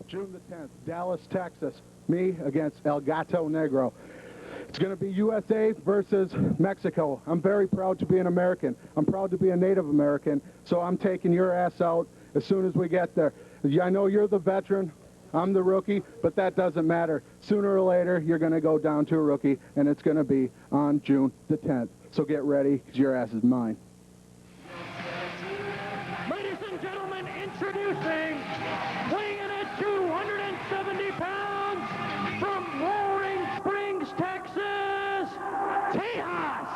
June the 10th, Dallas, Texas. Me against El Gato Negro. It's going to be USA versus Mexico. I'm very proud to be an American. I'm proud to be a Native American, so I'm taking your ass out as soon as we get there. I know you're the veteran, I'm the rookie, but that doesn't matter. Sooner or later, you're going to go down to a rookie, and it's going to be on June the 10th. So get ready, because your ass is mine. Ladies and gentlemen, introducing, weighing in at 270 pounds, from Roaring Springs, Texas, Tejas.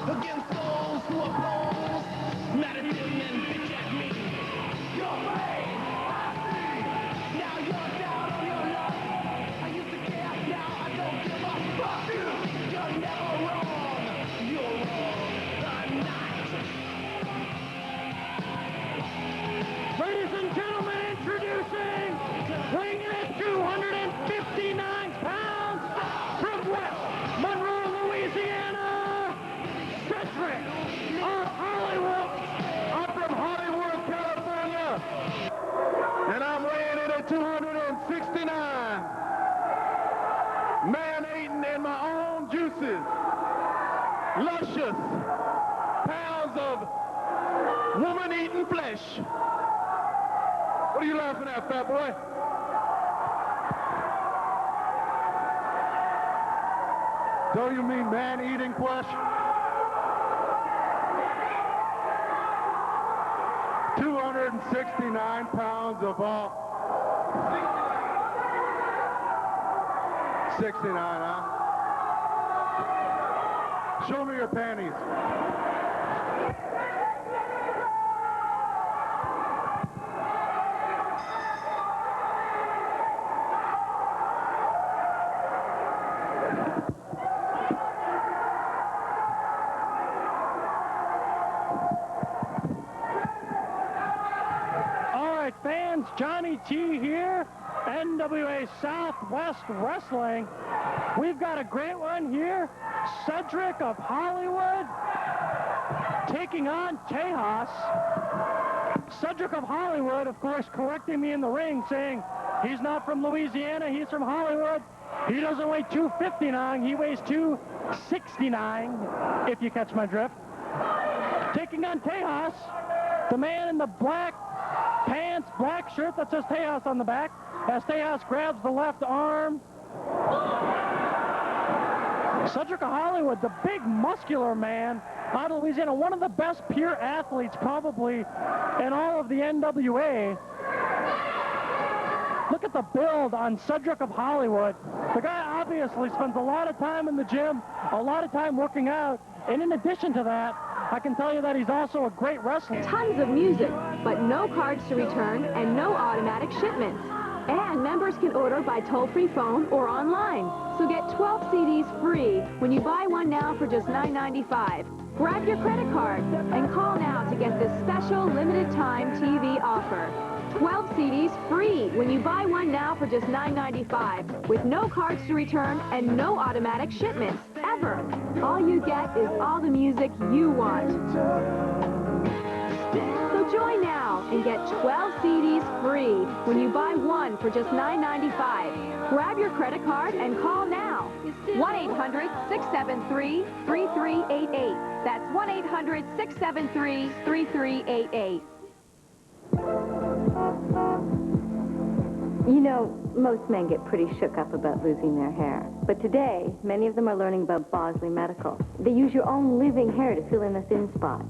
Against those who oppose, not a million bitch at me. Your brain, I see. Now you're down on your luck. I used to care, now I don't give a fuck. You're never wrong. You're wrong. I'm not. Ladies and gentlemen, introducing, weighing in at 259 pounds, from West Monroe, Louisiana, Cedric of Hollywood. I'm from Hollywood, California, and I'm weighing in at 269. Man-eating in my own juices. Luscious pounds of woman-eating flesh. What are you laughing at, fat boy? Don't you mean man-eating flesh? 269 pounds of all. 69, huh? Show me your panties. Fans, Johnny T here, NWA Southwest Wrestling. We've got a great one here. Cedric of Hollywood taking on Tejas. Cedric of Hollywood, of course, correcting me in the ring, saying he's not from Louisiana, he's from Hollywood. He doesn't weigh 259, he weighs 269, if you catch my drift. Taking on Tejas, the man in the black pants, black shirt that says Tejas on the back, as Tejas grabs the left arm. Cedric of Hollywood, the big muscular man out of Louisiana, one of the best pure athletes probably in all of the NWA. Look at the build on Cedric of Hollywood. The guy obviously spends a lot of time in the gym, a lot of time working out, and in addition to that, I can tell you that he's also a great wrestler. Tons of music, but no cards to return and no automatic shipments. And members can order by toll-free phone or online. So get 12 CDs free when you buy one now for just $9.95. Grab your credit card and call now to get this special limited-time TV offer. 12 CDs free when you buy one now for just $9.95 with no cards to return and no automatic shipments, ever. All you get is all the music you want. So join now and get 12 CDs free when you buy one for just $9.95. Grab your credit card and call now. 1-800-673-3388. That's 1-800-673-3388. You know, most men get pretty shook up about losing their hair. But today, many of them are learning about Bosley Medical. They use your own living hair to fill in the thin spots.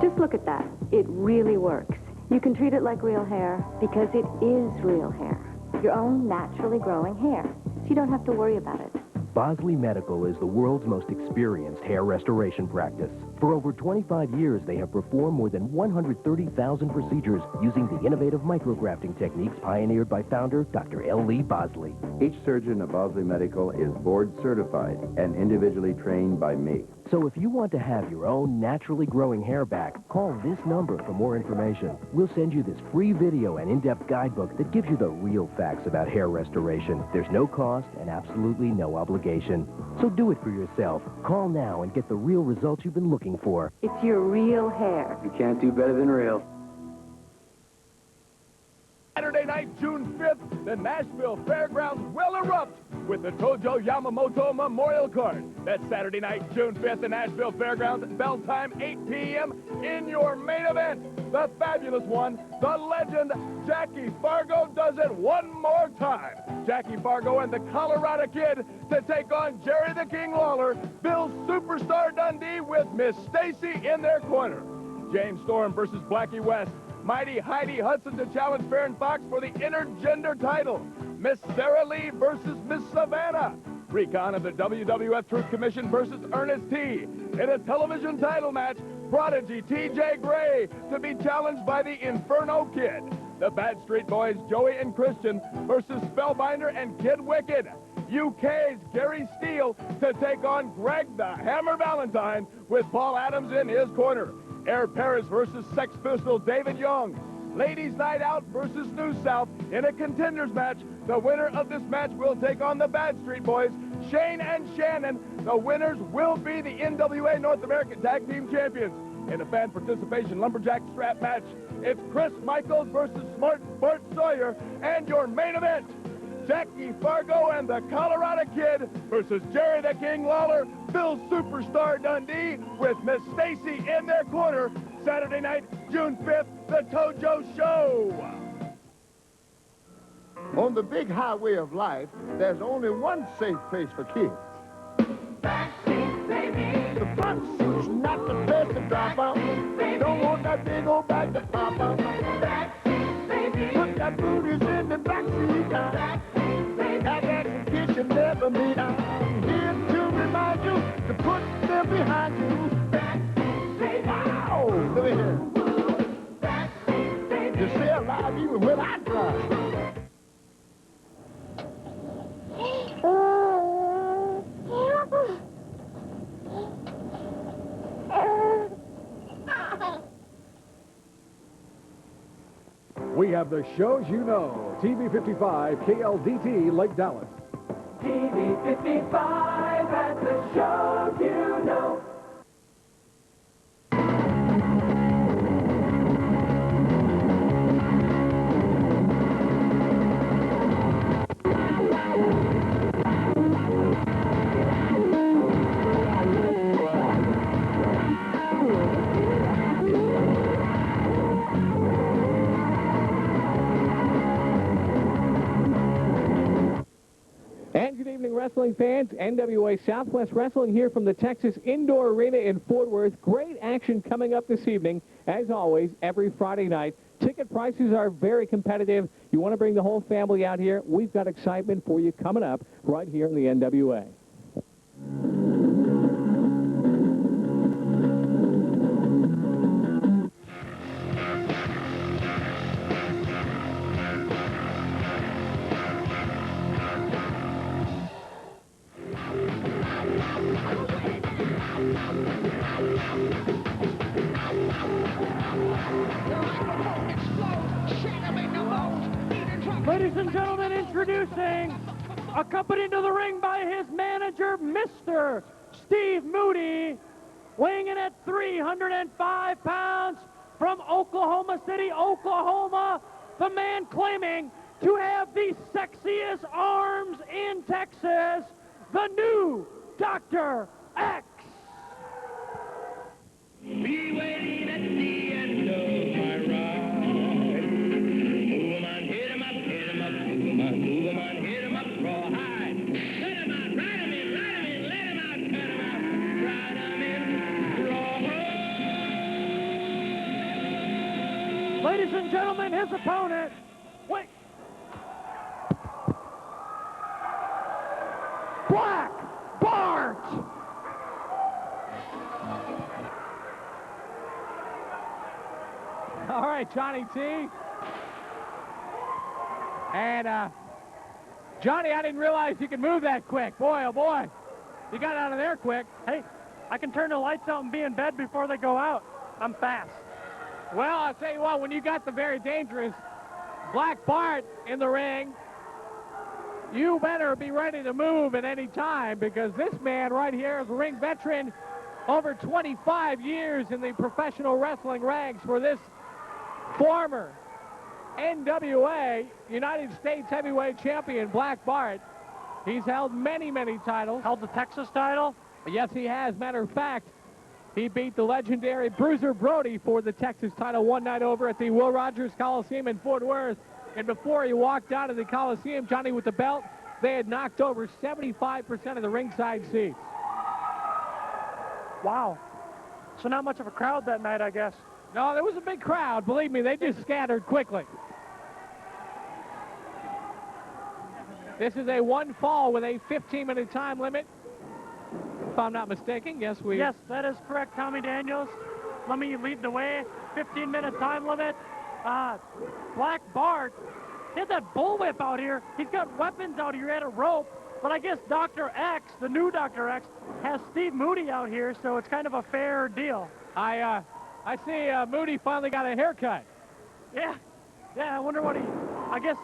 Just look at that. It really works. You can treat it like real hair because it is real hair. Your own naturally growing hair. So you don't have to worry about it. Bosley Medical is the world's most experienced hair restoration practice. For over 25 years, they have performed more than 130,000 procedures using the innovative micrografting techniques pioneered by founder Dr. L. Lee Bosley. Each surgeon at Bosley Medical is board certified and individually trained by me. So if you want to have your own naturally growing hair back, call this number for more information. We'll send you this free video and in-depth guidebook that gives you the real facts about hair restoration. There's no cost and absolutely no obligation. So do it for yourself. Call now and get the real results you've been looking for. It's your real hair. You can't do better than real. Saturday night, June 5th, the Nashville Fairgrounds will erupt with the Tojo Yamamoto Memorial Card. That's Saturday night, June 5th, the Nashville Fairgrounds, bell time 8 p.m. In your main event, the fabulous one, the legend, Jackie Fargo does it one more time. Jackie Fargo and the Colorado Kid to take on Jerry the King Lawler, Bill Superstar Dundee with Miss Stacy in their corner. James Storm versus Blackie West. Mighty Heidi Hudson to challenge Farron Fox for the intergender title. Miss Sarah Lee versus Miss Savannah. Recon of the WWF Truth Commission versus Ernest T. In a television title match, Prodigy T.J. Gray to be challenged by the Inferno Kid. The Bad Street Boys, Joey and Christian versus Spellbinder and Kid Wicked. UK's Gary Steele to take on Greg the Hammer Valentine with Paul Adams in his corner. Air Paris versus Sex Pistol David Young. Ladies Night Out versus New South in a contenders match. The winner of this match will take on the Bad Street Boys, Shane and Shannon. The winners will be the NWA North American Tag Team Champions. In a fan participation lumberjack strap match, it's Chris Michaels versus Smart Bart Sawyer, and your main event, Jackie Fargo and the Colorado Kid versus Jerry the King Lawler, Bill Superstar Dundee with Miss Stacy in their corner. Saturday night, June 5th, the Tojo Show. On the big highway of life, there's only one safe place for kids. Backseat, baby. The front seat's not the place to drop out. Don't want that big old bag to pop out. Backseat, baby. Put that booties in the backseat. Backseat, baby. Have that in kids you never meet. I'm here to remind you to put them behind you. Backseat, baby. Wow, look at here. Backseat, baby. You stay alive even when I drive. We have the shows you know. TV 55, KLDT, Lake Dallas. TV 55 has the shows you know. And good evening, wrestling fans. NWA Southwest Wrestling here from the Texas Indoor Arena in Fort Worth. Great action coming up this evening, as always, every Friday night. Ticket prices are very competitive. You want to bring the whole family out here? We've got excitement for you coming up right here in the NWA. Ladies and gentlemen, introducing, accompanied to the ring by his manager, Mr. Steve Moody, weighing in at 305 pounds from Oklahoma City, Oklahoma, the man claiming to have the sexiest arms in Texas, the new Dr. X. Be waiting at the end of my ride. Move 'em on, hit 'em up, hit 'em up, move 'em on, hit 'em up, rawhide. Let 'em out, ride 'em in, let 'em out, cut 'em out, ride 'em in, rawhide. Ladies and gentlemen, his opponent, wait. Black Bart. All right, Johnny T. And, Johnny, I didn't realize you could move that quick. Boy, oh boy. You got out of there quick. Hey, I can turn the lights out and be in bed before they go out. I'm fast. Well, I'll tell you what, when you got the very dangerous Black Bart in the ring, you better be ready to move at any time, because this man right here is a ring veteran, over 25 years in the professional wrestling ranks for this former NWA United States Heavyweight Champion, Black Bart. He's held many, many titles. Held the Texas title? Yes, he has. Matter of fact, he beat the legendary Bruiser Brody for the Texas title one night over at the Will Rogers Coliseum in Fort Worth. And before he walked out of the Coliseum, Johnny, with the belt, they had knocked over 75% of the ringside seats. Wow. So not much of a crowd that night, I guess. No, there was a big crowd. Believe me, they just scattered quickly. This is a one fall with a 15-minute time limit. If I'm not mistaken, yes, Yes, that is correct, Tommy Daniels. Let me lead the way. 15-minute time limit. Black Bart, he had that bullwhip out here. He's got weapons out here at a rope. But I guess Dr. X, the new Dr. X, has Steve Moody out here, so it's kind of a fair deal. I see Moody finally got a haircut. Yeah, I wonder what I guess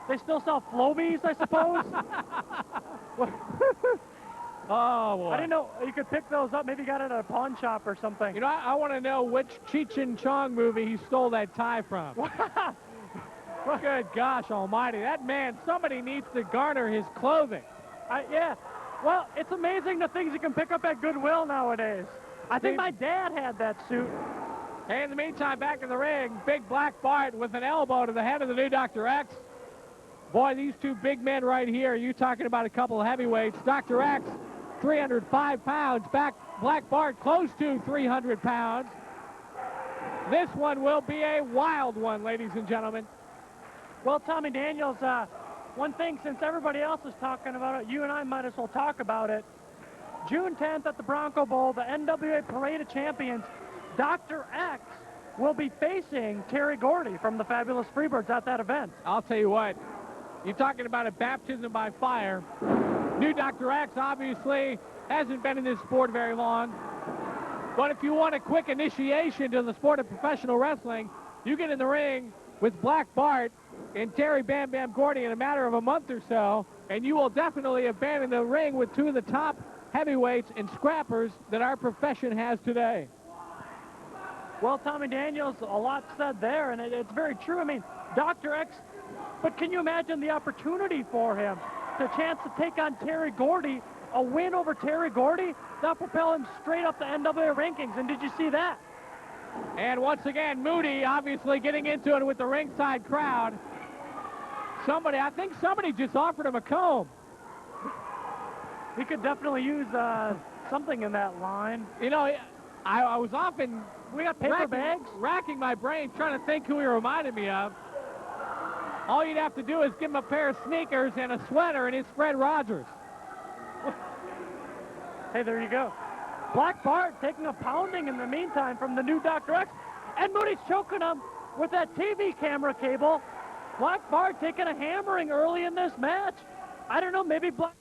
they still sell Flobies, I suppose. Oh, boy. I didn't know you could pick those up. Maybe you got it at a pawn shop or something. You know, I want to know which Cheech and Chong movie he stole that tie from. Good gosh almighty. That man, somebody needs to garner his clothing. Yeah. Well, it's amazing the things you can pick up at Goodwill nowadays. I think my dad had that suit. Hey, in the meantime, back in the ring, Big Black Bart with an elbow to the head of the new Dr. X. Boy, these two big men right here, you talking about a couple of heavyweights. Dr. X, 305 pounds. Black Bart, close to 300 pounds. This one will be a wild one, ladies and gentlemen. Well, Tommy Daniels, one thing, since everybody else is talking about it, you and I might as well talk about it. June 10th at the Bronco Bowl, the NWA Parade of Champions, Dr. X will be facing Terry Gordy from the Fabulous Freebirds at that event. I'll tell you what, you're talking about a baptism by fire. New Dr. X obviously hasn't been in this sport very long, but if you want a quick initiation to the sport of professional wrestling, you get in the ring with Black Bart and Terry Bam Bam Gordy in a matter of a month or so, and you will definitely abandon the ring with two of the top heavyweights and scrappers that our profession has today. Well, Tommy Daniels, a lot said there, and it's very true. I mean, Dr. X, but can you imagine the opportunity for him? The chance to take on Terry Gordy, a win over Terry Gordy, that'll propel him straight up the NWA rankings, and did you see that? And once again, Moody obviously getting into it with the ringside crowd. I think somebody just offered him a comb. He could definitely use something in that line. You know, I was often We got paper bags? Racking my brain trying to think who he reminded me of. All you'd have to do is give him a pair of sneakers and a sweater, and it's Fred Rogers. Hey, there you go. Black Bart taking a pounding in the meantime from the new Dr. X. And Moody's choking him with that TV camera cable. Black Bart taking a hammering early in this match. I don't know, maybe Black...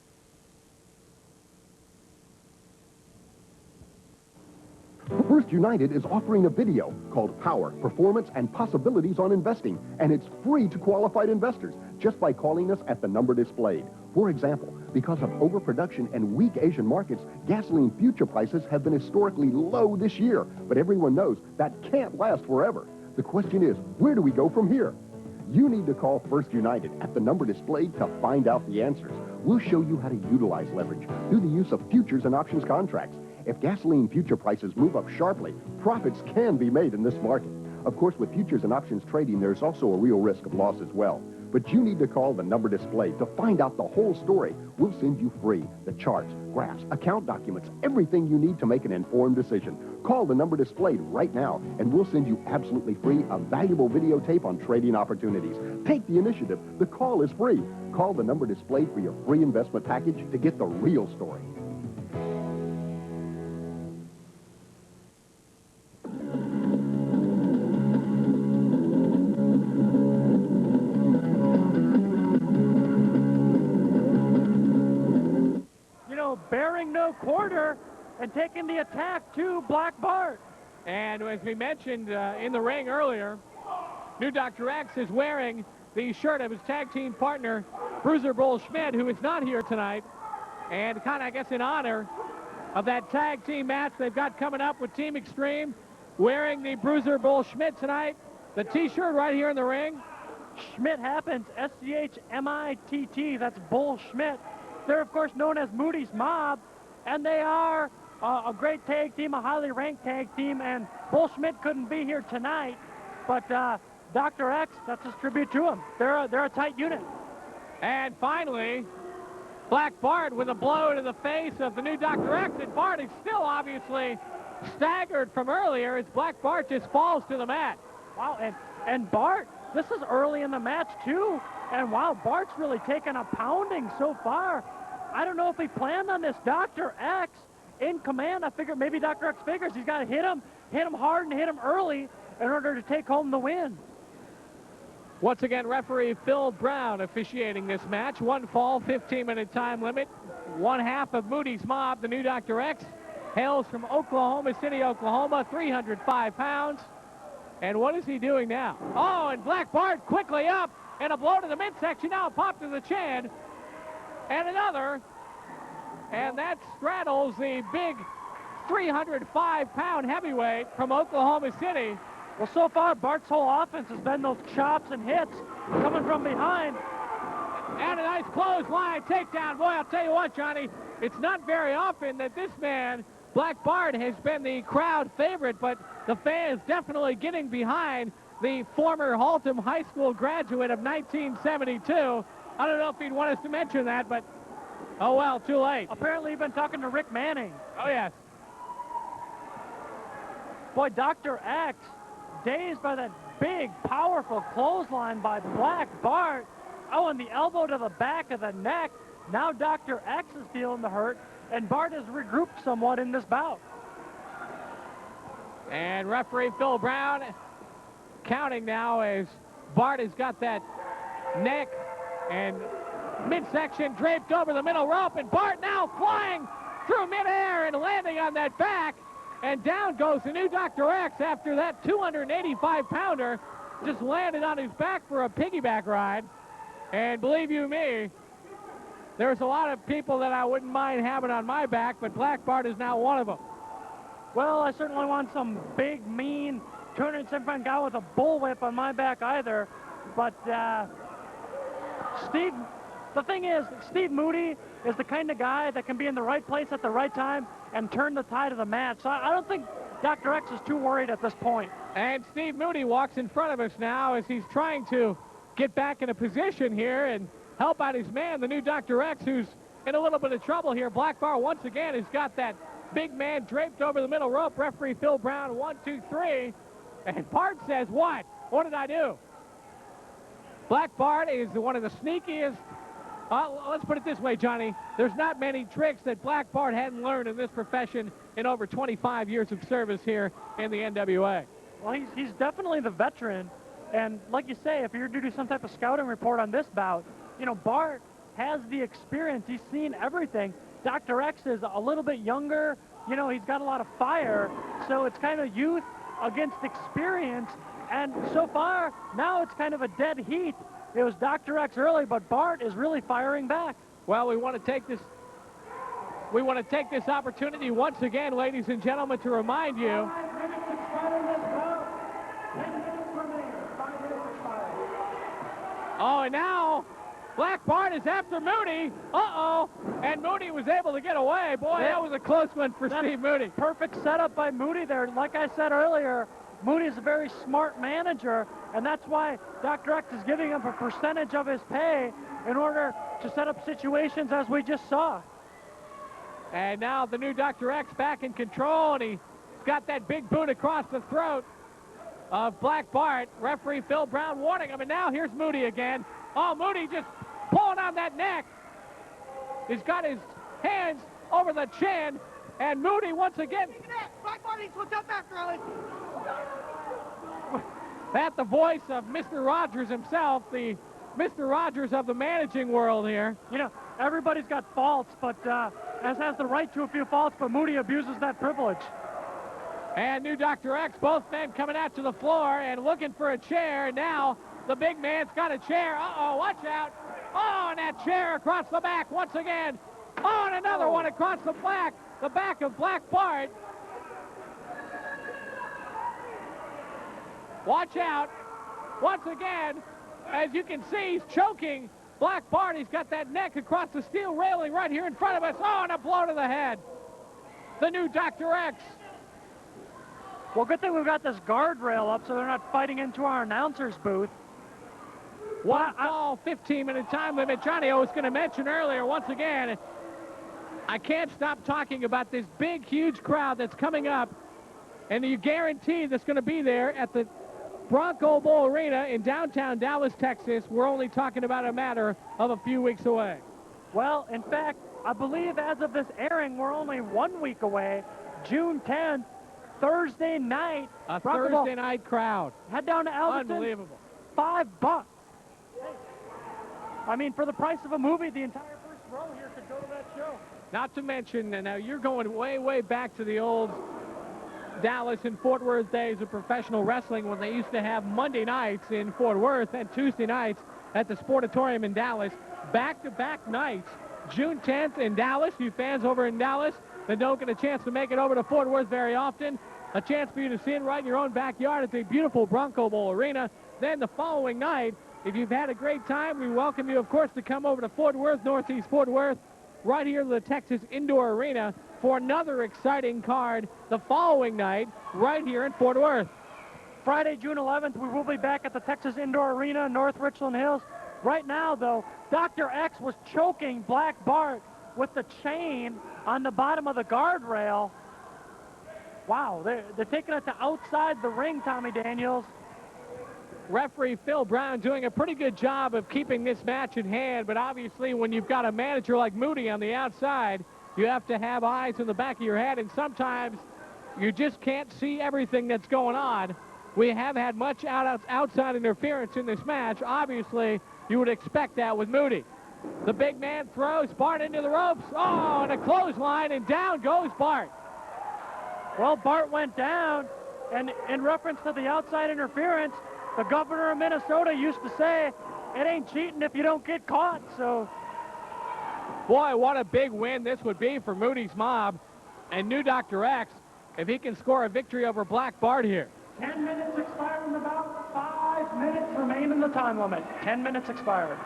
First United is offering a video called Power, Performance, and Possibilities on Investing, and it's free to qualified investors just by calling us at the number displayed. For example, because of overproduction and weak Asian markets, gasoline future prices have been historically low this year, but everyone knows that can't last forever. The question is, where do we go from here? You need to call First United at the number displayed to find out the answers. We'll show you how to utilize leverage through the use of futures and options contracts. If gasoline future prices move up sharply, profits can be made in this market. Of course, with futures and options trading, there's also a real risk of loss as well. But you need to call the number displayed to find out the whole story. We'll send you free the charts, graphs, account documents, everything you need to make an informed decision. Call the number displayed right now, and we'll send you absolutely free a valuable videotape on trading opportunities. Take the initiative. The call is free. Call the number displayed for your free investment package to get the real story. bearing no quarter, and taking the attack to Black Bart. And as we mentioned in the ring earlier, new Dr. X is wearing the shirt of his tag team partner, Bruiser Bull Schmidt, who is not here tonight. And kind of, I guess, in honor of that tag team match they've got coming up with Team Extreme, wearing the Bruiser Bull Schmidt tonight, the T-shirt right here in the ring. Schmidt happens, S-C-H-M-I-T-T, that's Bull Schmidt. They're, of course, known as Moody's Mob, and they are a great tag team, a highly ranked tag team, and Bull Schmidt couldn't be here tonight, but Dr. X, that's his tribute to him. They're a tight unit. And finally, Black Bart with a blow to the face of the new Dr. X, and Bart is still obviously staggered from earlier as Black Bart just falls to the mat. Wow, and Bart, this is early in the match too, and wow, Bart's really taken a pounding so far. I don't know if he planned on this. Dr. X in command. I figure maybe Dr. X figures he's got to hit him hard and hit him early in order to take home the win. Once again, referee Phil Brown officiating this match. One fall, 15-minute time limit. One half of Moody's Mob, the new Dr. X, hails from Oklahoma City, Oklahoma, 305 pounds. And what is he doing now? Oh, and Black Bart quickly up, and a blow to the midsection, now a pop to the chin, and another. And that straddles the big 305-pound heavyweight from Oklahoma City. Well, so far, Bart's whole offense has been those chops and hits coming from behind. And a nice clothesline takedown. Boy, I'll tell you what, Johnny, it's not very often that this man, Black Bart, has been the crowd favorite, but the fans definitely getting behind the former Haltom High School graduate of 1972. I don't know if he'd want us to mention that, but oh well, too late. Apparently you've been talking to Rick Manning. Oh, yes. Boy, Dr. X, dazed by that big, powerful clothesline by Black Bart. Oh, and the elbow to the back of the neck. Now Dr. X is feeling the hurt, and Bart has regrouped somewhat in this bout. And referee Phil Brown counting now as Bart has got that neck and midsection draped over the middle rope, and Bart now flying through midair and landing on that back. And down goes the new Dr. X after that 285-pounder just landed on his back for a piggyback ride. And believe you me, there's a lot of people that I wouldn't mind having on my back, but Black Bart is now one of them. Well, I certainly want some big, mean, 207-pound guy with a bullwhip on my back either. But Steve, the thing is, Steve Moody is the kind of guy that can be in the right place at the right time and turn the tide of the match. So I don't think Dr. X is too worried at this point. And Steve Moody walks in front of us now as he's trying to get back in a position here and help out his man, the new Dr. X, who's in a little bit of trouble here. Black Bart once again has got that big man draped over the middle rope. Referee Phil Brown, 1, 2, 3. And Bart says, what? What did I do? Black Bart is one of the sneakiest. Let's put it this way, Johnny. There's not many tricks that Black Bart hadn't learned in this profession in over 25 years of service here in the NWA. Well, he's definitely the veteran. And like you say, if you're to do some type of scouting report on this bout, you know, Bart has the experience. He's seen everything. Dr. X is a little bit younger. You know, he's got a lot of fire. So it's kind of youth against experience. And so far, now it's kind of a dead heat. It was Dr. X early, but Bart is really firing back. Well, we want to take this opportunity once again, ladies and gentlemen, to remind you. Oh, and now Black Bart is after Moody. Uh-oh. And Moody was able to get away. Boy, that was a close one for Steve Moody. Perfect setup by Moody there. Like I said earlier, Moody's a very smart manager, and that's why Dr. X is giving him a percentage of his pay in order to set up situations as we just saw. And now the new Dr. X back in control, and he's got that big boot across the throat of Black Bart. Referee Phil Brown warning him, and now here's Moody again. Oh, Moody just pulling on that neck. He's got his hands over the chin, and Moody once again. Black Bart needs to look up after Alex. That the voice of Mr. Rogers himself, the Mr. Rogers of the managing world here. You know, everybody's got faults, but as has the right to a few faults, but Moody abuses that privilege. And new Dr. X, both men coming out to the floor and looking for a chair. Now the big man's got a chair. Uh-oh, watch out. Oh, and that chair across the back once again. Oh, and another one across the back of Black Bart. Watch out. Once again, as you can see, he's choking Black Bart. He's got that neck across the steel railing right here in front of us. Oh, and a blow to the head. The new Dr. X. Well, good thing we've got this guardrail up so they're not fighting into our announcer's booth. One fall, 15-minute time limit. Johnny, I was going to mention earlier, once again, I can't stop talking about this big, huge crowd that's coming up, and you guarantee that's going to be there at the Bronco Bowl Arena in downtown Dallas, Texas. We're only talking about a matter of a few weeks away. Well, in fact, I believe as of this airing, we're only 1 week away, June 10th, Thursday night. A Thursday night crowd. Head down to Alberton. Unbelievable. $5. I mean, for the price of a movie, the entire first row here could go to that show. Not to mention, and now you're going way, way back to the old Dallas and Fort Worth days of professional wrestling when they used to have Monday nights in Fort Worth and Tuesday nights at the Sportatorium in Dallas. Back-to-back nights. June 10th in Dallas. You fans over in Dallas that don't get a chance to make it over to Fort Worth very often, a chance for you to see it right in your own backyard at the beautiful Bronco Bowl Arena. Then the following night, if you've had a great time, we welcome you, of course, to come over to Fort Worth, Northeast Fort Worth, right here to the Texas Indoor Arena for another exciting card the following night right here in Fort Worth. Friday, June 11th, we will be back at the Texas Indoor Arena, North Richland Hills. Right now, though, Dr. X was choking Black Bart with the chain on the bottom of the guardrail. Wow, they're taking it to outside the ring, Tommy Daniels. Referee Phil Brown doing a pretty good job of keeping this match in hand, but obviously when you've got a manager like Moody on the outside, you have to have eyes in the back of your head, and sometimes you just can't see everything that's going on. We have had much outside interference in this match. Obviously, you would expect that with Moody. The big man throws Bart into the ropes. Oh, and a clothesline, and down goes Bart. Well, Bart went down, and in reference to the outside interference, the governor of Minnesota used to say, it ain't cheating if you don't get caught, so... Boy, what a big win this would be for Moody's Mob and new Dr. X if he can score a victory over Black Bart here. 10 minutes expired and about 5 minutes remain in the time limit. 10 minutes expired.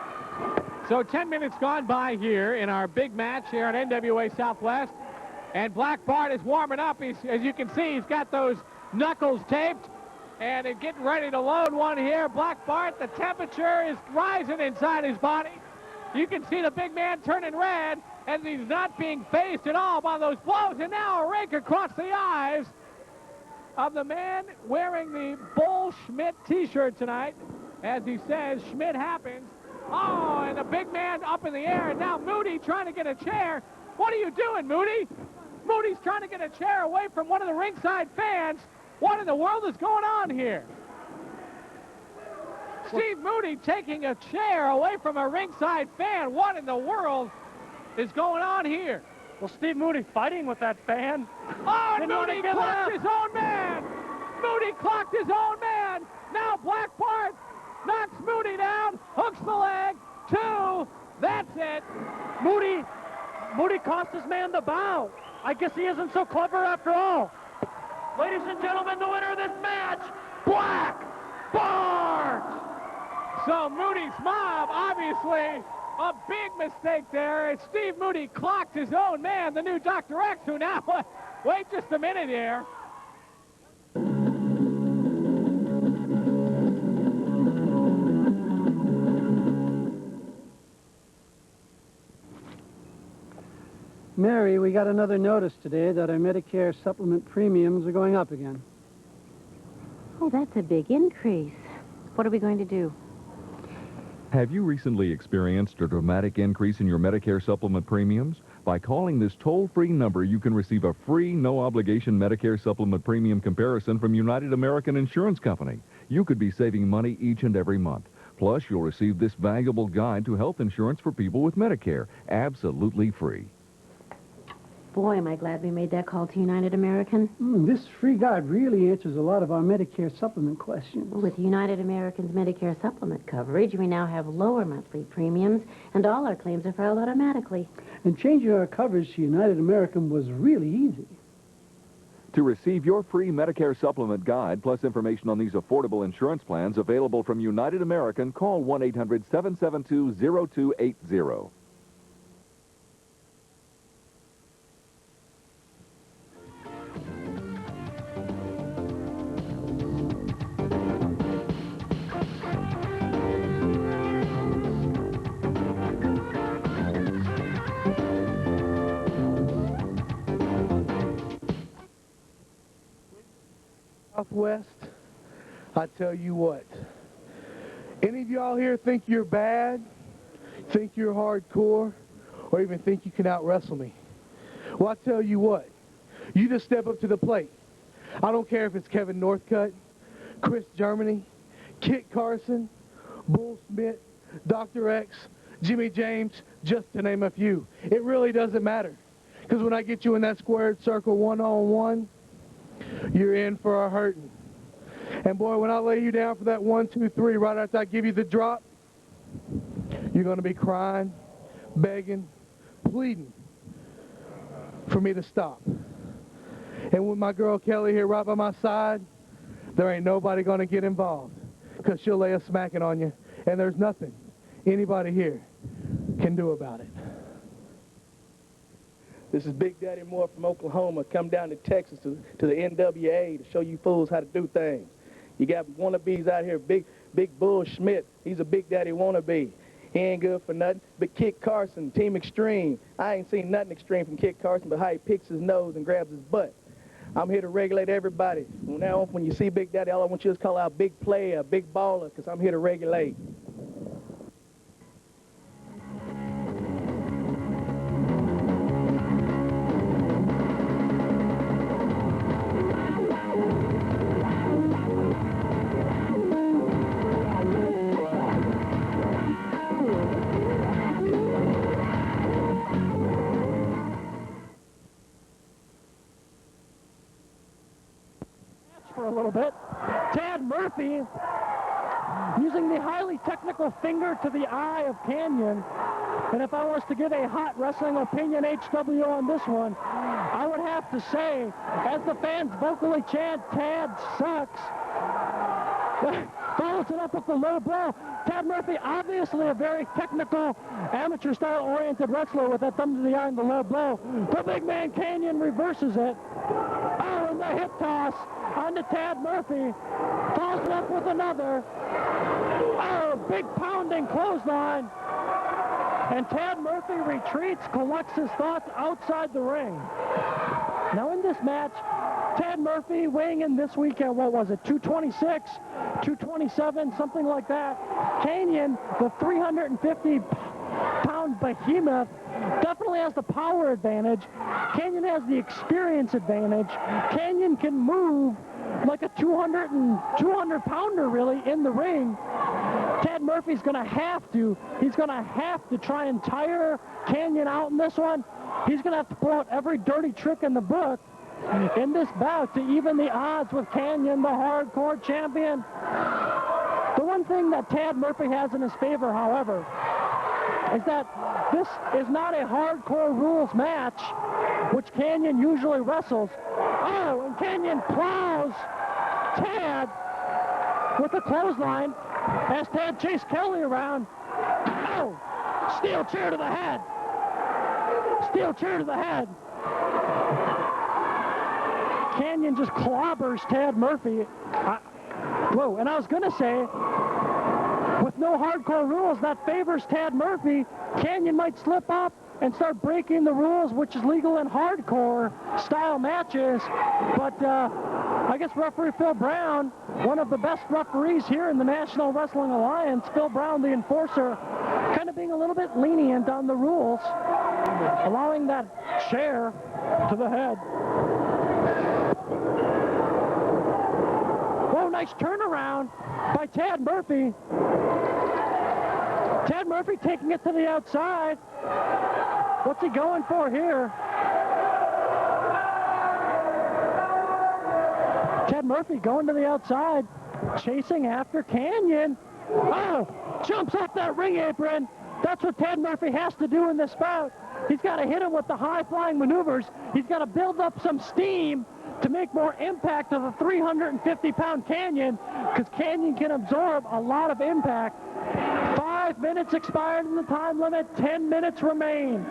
So 10 minutes gone by here in our big match here on NWA Southwest. And Black Bart is warming up. As you can see, he's got those knuckles taped. And getting ready to load one here. Black Bart, the temperature is rising inside his body. You can see the big man turning red as he's not being phased at all by those blows. And now a rake across the eyes of the man wearing the Bull Schmidt t-shirt tonight. As he says, Schmidt happens. Oh, and the big man up in the air. And now Moody trying to get a chair. What are you doing, Moody? Moody's trying to get a chair away from one of the ringside fans. What in the world is going on here? Steve Moody taking a chair away from a ringside fan. What in the world is going on here? Well, Steve Moody fighting with that fan. Oh, and Moody clocked his own man. Moody clocked his own man. Now Black Bart knocks Moody down, hooks the leg. 2. That's it. Moody cost his man the bow. I guess he isn't so clever after all. Ladies and gentlemen, the winner of this match, Black Bart! So Moody's Mob, obviously, a big mistake there. And Steve Moody clocked his own man, the new Dr. X, who now, wait just a minute here. Mary, we got another notice today that our Medicare supplement premiums are going up again. Oh, that's a big increase. What are we going to do? Have you recently experienced a dramatic increase in your Medicare supplement premiums? By calling this toll-free number, you can receive a free, no-obligation Medicare supplement premium comparison from United American Insurance Company. You could be saving money each and every month. Plus, you'll receive this valuable guide to health insurance for people with Medicare, absolutely free. Boy, am I glad we made that call to United American. This free guide really answers a lot of our Medicare supplement questions. With United American's Medicare supplement coverage, we now have lower monthly premiums, and all our claims are filed automatically. And changing our coverage to United American was really easy. To receive your free Medicare supplement guide, plus information on these affordable insurance plans available from United American, call 1-800-772-0280. Southwest, I tell you what, any of y'all here think you're bad, think you're hardcore, or even think you can out-wrestle me? Well, I tell you what, you just step up to the plate. I don't care if it's Kevin Northcutt, Chris Germany, Kit Carson, Bull Smith, Dr. X, Jimmy James, just to name a few. It really doesn't matter, because when I get you in that squared circle one-on-one, you're in for a hurting. And boy, when I lay you down for that 1, 2, 3, right after I give you the drop, you're going to be crying, begging, pleading for me to stop. And with my girl Kelly here right by my side, there ain't nobody going to get involved, because she'll lay a smacking on you, and there's nothing anybody here can do about it. This is Big Daddy Moore from Oklahoma. Come down to Texas to the NWA to show you fools how to do things. You got wannabes out here. Big Bull Schmidt, he's a Big Daddy wannabe. He ain't good for nothing. But Kit Carson, Team Extreme. I ain't seen nothing extreme from Kit Carson but how he picks his nose and grabs his butt. I'm here to regulate everybody. From now on, when you see Big Daddy, all I want you to call out big player, big baller, because I'm here to regulate. For a little bit. Tad Murphy using the highly technical finger to the eye of Canyon. And if I was to give a hot wrestling opinion HW on this one, I would have to say, as the fans vocally chant, Tad sucks, follows it up with the low blow. Tad Murphy, obviously a very technical, amateur-style-oriented wrestler with that thumb to the eye and the low blow. The big man Canyon reverses it. Oh, and the hip toss onto Tad Murphy. Follows it up with another. Oh, big pounding clothesline. And Tad Murphy retreats, collects his thoughts outside the ring. Now in this match, Tad Murphy weighing in this week at, what was it, 226, 227, something like that. Canyon, the 350-pound behemoth, definitely has the power advantage. Canyon has the experience advantage. Canyon can move like a 200-pounder really in the ring. Tad Murphy's going to have to. He's going to have to try and tire Canyon out in this one. He's going to have to pull out every dirty trick in the book in this bout to even the odds with Canyon, the hardcore champion. The one thing that Tad Murphy has in his favor, however, is that this is not a hardcore rules match, which Canyon usually wrestles. Oh, and Canyon plows Tad with a clothesline as Tad chased Kelly around. Oh, steel chair to the head. Steel chair to the head. Canyon just clobbers Tad Murphy. Whoa, and I was going to say, with no hardcore rules, that favors Tad Murphy. Canyon might slip up and start breaking the rules, which is legal in hardcore style matches. But I guess referee Phil Brown, one of the best referees here in the National Wrestling Alliance, Phil Brown, the enforcer, kind of being a little bit lenient on the rules, allowing that chair to the head. Whoa, nice turnaround by Tad Murphy. Tad Murphy taking it to the outside. What's he going for here? Ted Murphy going to the outside, chasing after Canyon. Oh, jumps off that ring apron. That's what Ted Murphy has to do in this bout. He's got to hit him with the high-flying maneuvers. He's got to build up some steam to make more impact of the 350-pound Canyon, because Canyon can absorb a lot of impact. 5 minutes expired in the time limit. 10 minutes remain.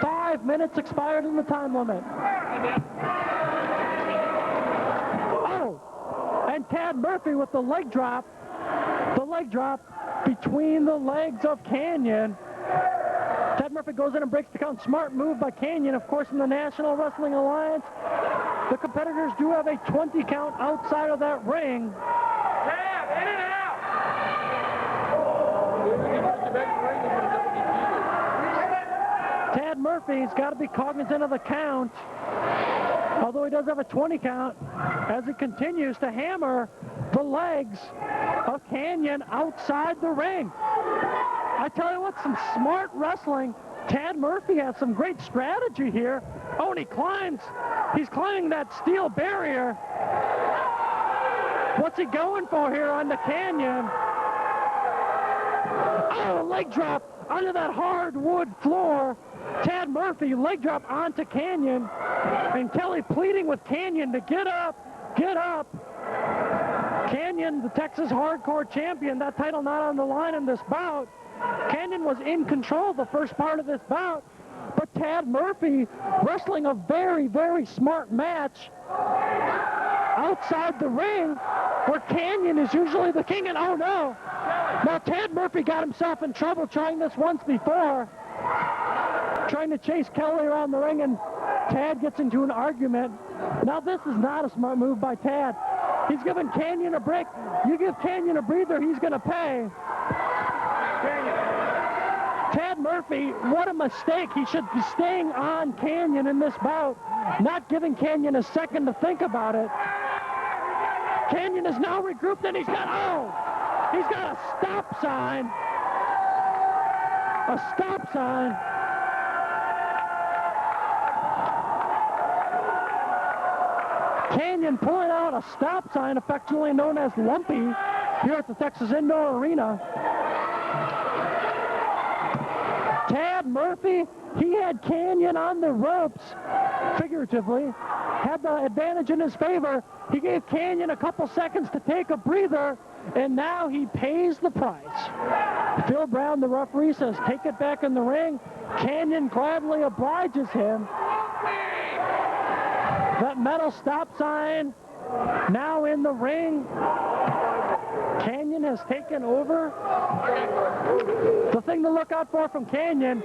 5 minutes expired in the time limit. Oh, and Ted Murphy with the leg drop. The leg drop between the legs of Canyon. Ted Murphy goes in and breaks the count. Smart move by Canyon. Of course, in the National Wrestling Alliance, the competitors do have a 20 count outside of that ring. Jab, in and out. Ted Murphy's got to be cognizant of the count, although he does have a 20 count, as he continues to hammer the legs of Canyon outside the ring. I tell you what, some smart wrestling. Ted Murphy has some great strategy here. Oh, and he climbs. He's climbing that steel barrier. What's he going for here on the Canyon? Oh, leg drop onto that hardwood floor. Ted Murphy, leg drop onto Canyon. And Kelly pleading with Canyon to get up, get up. Canyon, the Texas Hardcore Champion, that title not on the line in this bout. Canyon was in control the first part of this bout, but Ted Murphy wrestling a very, very smart match outside the ring, where Canyon is usually the king, and oh no! Now Ted Murphy got himself in trouble trying this once before, trying to chase Kelly around the ring, and Tad gets into an argument. Now this is not a smart move by Tad. He's giving Canyon a break. You give Canyon a breather, he's going to pay. Ted Murphy, what a mistake. He should be staying on Canyon in this bout, not giving Canyon a second to think about it. Canyon is now regrouped, and he's got a stop sign. A stop sign. Canyon pulling out a stop sign, affectionately known as Lumpy, here at the Texas Indoor Arena. Ted Murphy, he had Canyon on the ropes, figuratively, had the advantage in his favor. He gave Canyon a couple seconds to take a breather, and now he pays the price. Phil Brown, the referee, says, take it back in the ring. Canyon gladly obliges him. That metal stop sign now in the ring. Canyon has taken over. The thing to look out for from Canyon.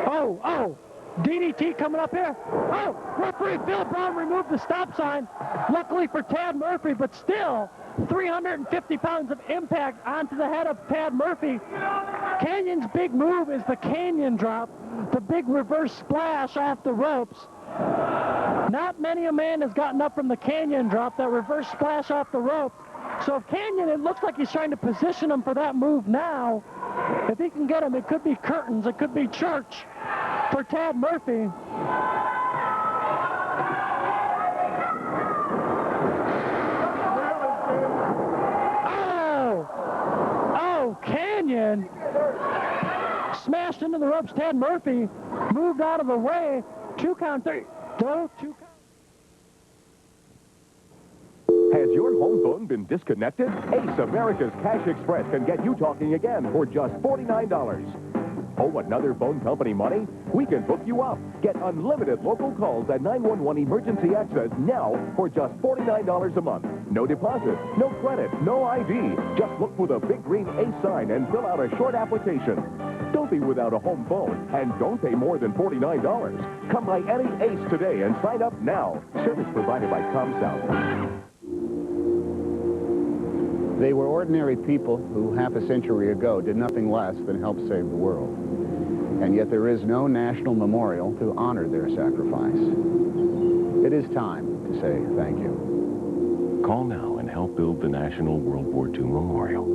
Oh, DDT coming up here. Oh, referee Phil Brown removed the stop sign. Luckily for Ted Murphy, but still 350 pounds of impact onto the head of Ted Murphy. Canyon's big move is the Canyon drop, the big reverse splash off the ropes. Not many a man has gotten up from the Canyon drop, that reverse splash off the rope. So if Canyon, it looks like he's trying to position him for that move now. If he can get him, it could be curtains, it could be church for Ted Murphy. Oh, Canyon smashed into the ropes. Ted Murphy moved out of the way. 2 count, 3. Go, 2 count. Has your home phone been disconnected? Ace America's Cash Express can get you talking again for just $49. Owe another phone company money? We can hook you up. Get unlimited local calls at 911 Emergency Access now for just $49 a month. No deposit, no credit, no ID. Just look for the big green Ace sign and fill out a short application. Don't be without a home phone, and don't pay more than $49. Come by any Ace today and sign up now. Service provided by ComSouth. They were ordinary people who half a century ago did nothing less than help save the world. And yet there is no national memorial to honor their sacrifice. It is time to say thank you. Call now and help build the National World War II Memorial.